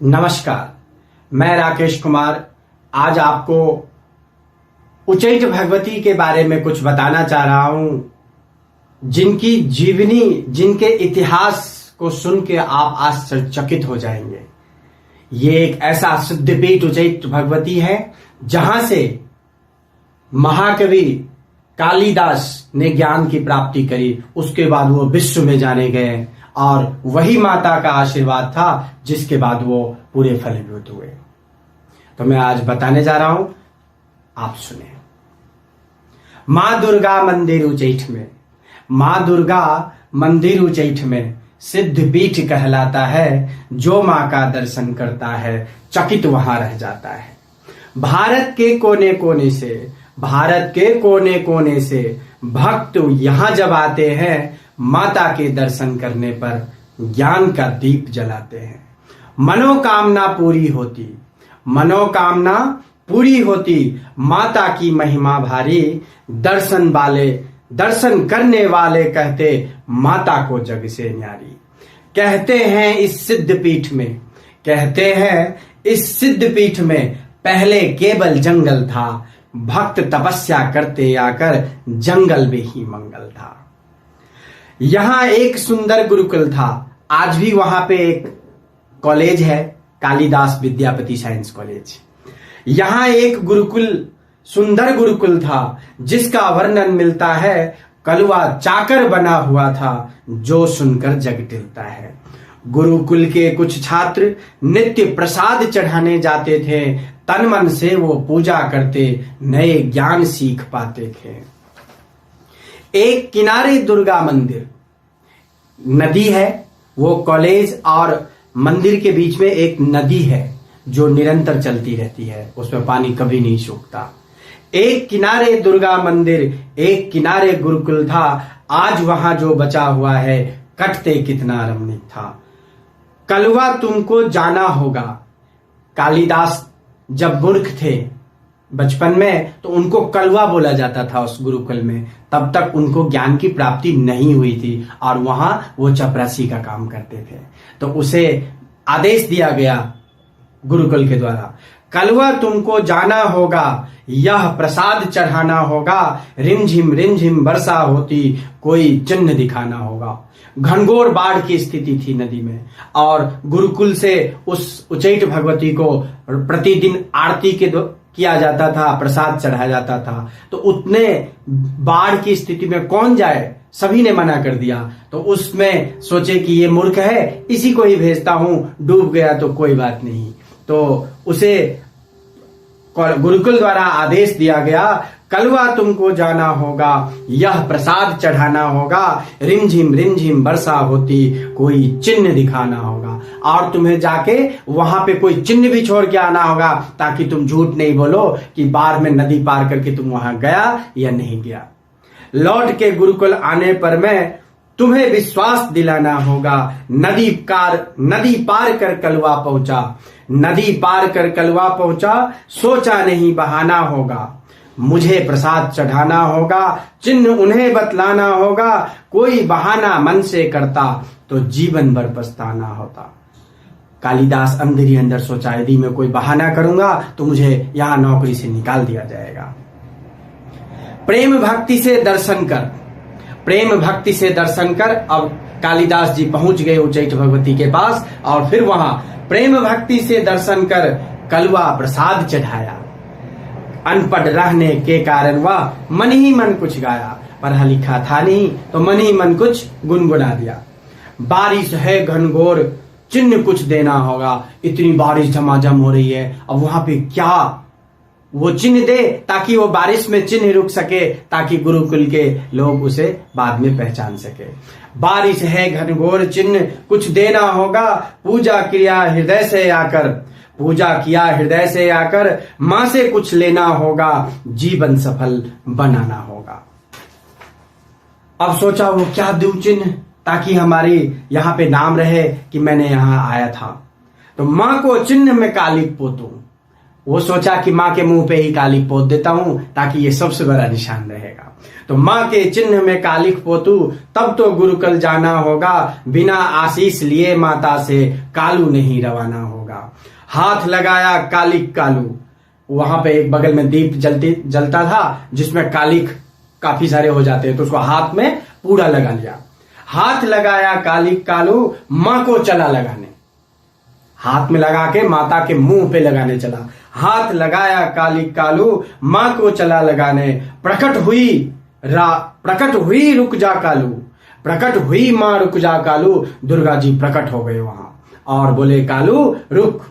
नमस्कार, मैं राकेश कुमार आज आपको उच्चैठ भगवती के बारे में कुछ बताना चाह रहा हूं, जिनकी जीवनी, जिनके इतिहास को सुन के आप आश्चर्यचकित हो जाएंगे। ये एक ऐसा सिद्धपीठ उच्चैठ भगवती है जहां से महाकवि कालिदास ने ज्ञान की प्राप्ति करी। उसके बाद वो विश्व में जाने गए और वही माता का आशीर्वाद था जिसके बाद वो पूरे फलीभूत हुए। तो मैं आज बताने जा रहा हूं, आप सुने। मां दुर्गा मंदिर उच्चैठ में, मां दुर्गा मंदिर उच्चैठ में सिद्धपीठ कहलाता है। जो मां का दर्शन करता है चकित वहां रह जाता है। भारत के कोने कोने से भक्त यहां जब आते हैं, माता के दर्शन करने पर ज्ञान का दीप जलाते हैं। मनोकामना पूरी होती। माता की महिमा भारी, दर्शन करने वाले कहते माता को जग से न्यारी। कहते हैं इस सिद्धपीठ में पहले केवल जंगल था। भक्त तपस्या करते आकर जंगल में ही मंगल था। यहां एक सुंदर गुरुकुल था। आज भी वहां पे एक कॉलेज है, कालिदास विद्यापति साइंस कॉलेज। यहां एक सुंदर गुरुकुल था जिसका वर्णन मिलता है। कलवा चाकर बना हुआ था जो सुनकर जग टिलता है। गुरुकुल के कुछ छात्र नित्य प्रसाद चढ़ाने जाते थे। तन मन से वो पूजा करते, नए ज्ञान सीख पाते थे। एक किनारे दुर्गा मंदिर, नदी है। वो कॉलेज और मंदिर के बीच में एक नदी है जो निरंतर चलती रहती है, उसमें पानी कभी नहीं सूखता। एक किनारे दुर्गा मंदिर, एक किनारे गुरुकुल था। आज वहां जो बचा हुआ है, कटते कितना रमणीक था। कलवा तुमको जाना होगा। कालिदास जब मूर्ख थे बचपन में, तो उनको कलवा बोला जाता था उस गुरुकुल में। तब तक उनको ज्ञान की प्राप्ति नहीं हुई थी और वहां वो चपरासी का काम करते थे। तो उसे आदेश दिया गया गुरुकुल के द्वारा, कलवा तुमको जाना होगा, यह प्रसाद चढ़ाना होगा। रिमझिम वर्षा होती, कोई चिन्ह दिखाना होगा। घनघोर बाढ़ की स्थिति थी नदी में और गुरुकुल से उस उच्चैठ भगवती को प्रतिदिन आरती किया जाता था, प्रसाद चढ़ाया जाता था। तो उतने बाढ़ की स्थिति में कौन जाए, सभी ने मना कर दिया। तो उसमें सोचे कि ये मूर्ख है, इसी को ही भेजता हूं, डूब गया तो कोई बात नहीं। तो उसे गुरुकुल द्वारा आदेश दिया गया, कलवा तुमको जाना होगा, यह प्रसाद चढ़ाना होगा। रिमझिम वर्षा होती, कोई चिन्ह दिखाना होगा और तुम्हें जाके वहां पे कोई चिन्ह भी छोड़ के आना होगा, ताकि तुम झूठ नहीं बोलो कि बाढ़ में नदी पार करके तुम वहां गया या नहीं गया। लौट के गुरुकुल आने पर मैं तुम्हें विश्वास दिलाना होगा। नदी पार कर कलवा पहुंचा, सोचा नहीं बहाना होगा। मुझे प्रसाद चढ़ाना होगा, चिन्ह उन्हें बतलाना होगा। कोई बहाना मन से करता तो जीवन भर पछताना होता। कालिदास अंदर ही अंदर सोचा, यदि मैं कोई बहाना करूंगा तो मुझे यहां नौकरी से निकाल दिया जाएगा। प्रेम भक्ति से दर्शन कर अब कालिदास जी पहुंच गए उच्चैठ भगवती के पास और फिर वहां प्रेम भक्ति से दर्शन कर कलवा प्रसाद चढ़ाया। अनपढ़ रहने के कारण वह मन ही मन कुछ गाया। पढ़ा लिखा था नहीं तो मन ही मन कुछ गुनगुना दिया। बारिश है घनघोर, चिन्ह कुछ देना होगा। इतनी बारिश झमाझम हो रही है, अब वहां पे क्या वो चिन्ह दे ताकि वो बारिश में चिन्ह रुक सके, ताकि गुरुकुल के लोग उसे बाद में पहचान सके। बारिश है घनघोर, चिन्ह कुछ देना होगा। पूजा किया हृदय से आकर, मां से कुछ लेना होगा। जीवन सफल बनाना होगा। अब सोचा वो क्या दूं चिन्ह, ताकि हमारी यहां पे नाम रहे कि मैंने यहां आया था। तो मां को चिन्ह में कालिक पोतूं, वो सोचा कि माँ के मुंह पे ही कालिक पोत देता हूं ताकि ये सबसे बड़ा निशान रहेगा। तो माँ के चिन्ह में कालिक पोतू, तब तो गुरुकुल जाना होगा, बिना आशीष लिए माता से कालू नहीं रवाना होगा। हाथ लगाया कालिक कालू, वहां पे एक बगल में दीप जलता था जिसमें कालिक काफी सारे हो जाते हैं, तो उसको हाथ में पूरा लगा लिया। हाथ लगाया कालिक कालू, माँ को चला लगाने, हाथ में लगा के माता के मुंह पे लगाने चला। हाथ लगाया कालिक कालू, माँ को चला लगाने, प्रकट हुई रुक जा कालू, प्रकट हुई माँ रुक जा कालू। दुर्गा जी प्रकट हो गए वहां और बोले कालू रुक,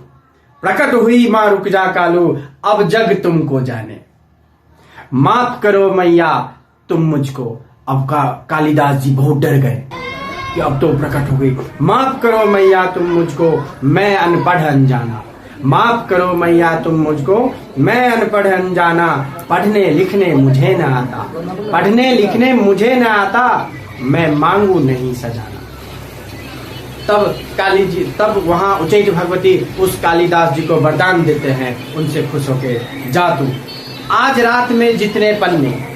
प्रकट हुई माँ रुक जा कालू, अब जग तुमको जाने, माफ करो मैया तुम मुझको। अब कालिदास जी बहुत डर गए कि अब तो प्रकट हो गई। माफ करो मैया तुम मुझको, मैं अनपढ़ अनजाना, माफ करो मैया तुम मुझको, मैं अनपढ़ अनजाना, पढ़ने लिखने मुझे न आता, पढ़ने लिखने मुझे न आता, मैं मांगू नहीं सजाना। तब वहां उच्चैठ भगवती उस कालिदास जी को वरदान देते हैं, उनसे खुश होके, जा तू आज रात में जितने पन्ने,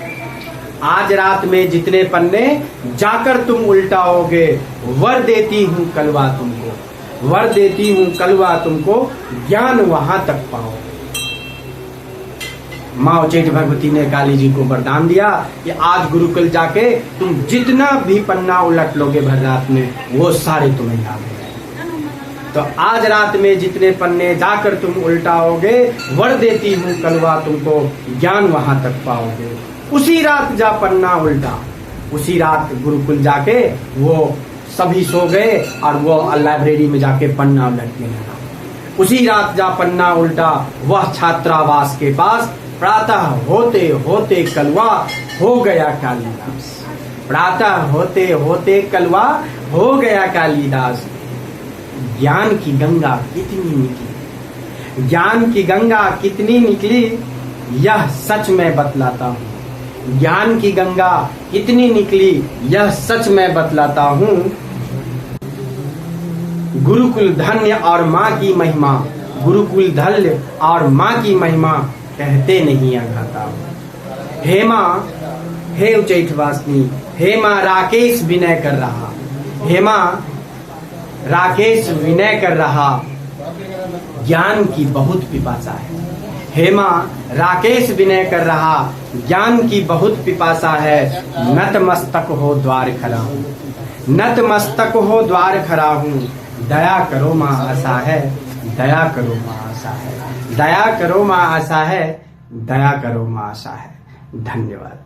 आज रात में जितने पन्ने जाकर तुम उल्टाओगे, वर देती हूं कलवा तुमको, वर देती हूं कलवा तुमको, ज्ञान वहां तक पाओ। माँ उच्चैठ भगवती ने काली जी को वरदान दिया कि आज गुरुकुल जाके तुम जितना भी पन्ना उलट लोगे भर रात में, वो सारे तुम्हें याद हो जाएंगे। तो आज रात में जितने पन्ने जाकर तुम उल्टाओगे, वर देती हूं कलवा तुमको, ज्ञान वहां तक पाओगे। उसी रात जा पन्ना उल्टा, उसी रात गुरुकुल जाके वो सभी सो गए और वो लाइब्रेरी में जाके पन्ना उलटने लगा। उसी रात जा पन्ना उल्टा, वह छात्रावास के पास, प्रातः होते होते कलवा हो गया कालिदास, प्रातः होते होते कलवा हो गया कालिदास। ज्ञान की गंगा कितनी निकली, ज्ञान की गंगा कितनी निकली, यह सच में बतलाता हूँ, ज्ञान की गंगा कितनी निकली, यह सच में बतलाता हूँ। गुरुकुल धन्य और माँ की महिमा, गुरुकुल धन्य और माँ की महिमा, कहते नहीं अघाता। हे माँ, हे उच्चैठवासिनी, हे माँ राकेश विनय कर रहा, हे माँ राकेश विनय कर रहा, ज्ञान की बहुत पिपासा है। हे माँ राकेश विनय कर रहा, ज्ञान की बहुत पिपासा है। नतमस्तक हो द्वार खड़ा हूँ, नतमस्तक हो द्वार खड़ा हूँ, दया करो माँ आशा है, दया करो माँ आशा है, दया करो माँ आशा है, दया करो माँ आशा है। धन्यवाद।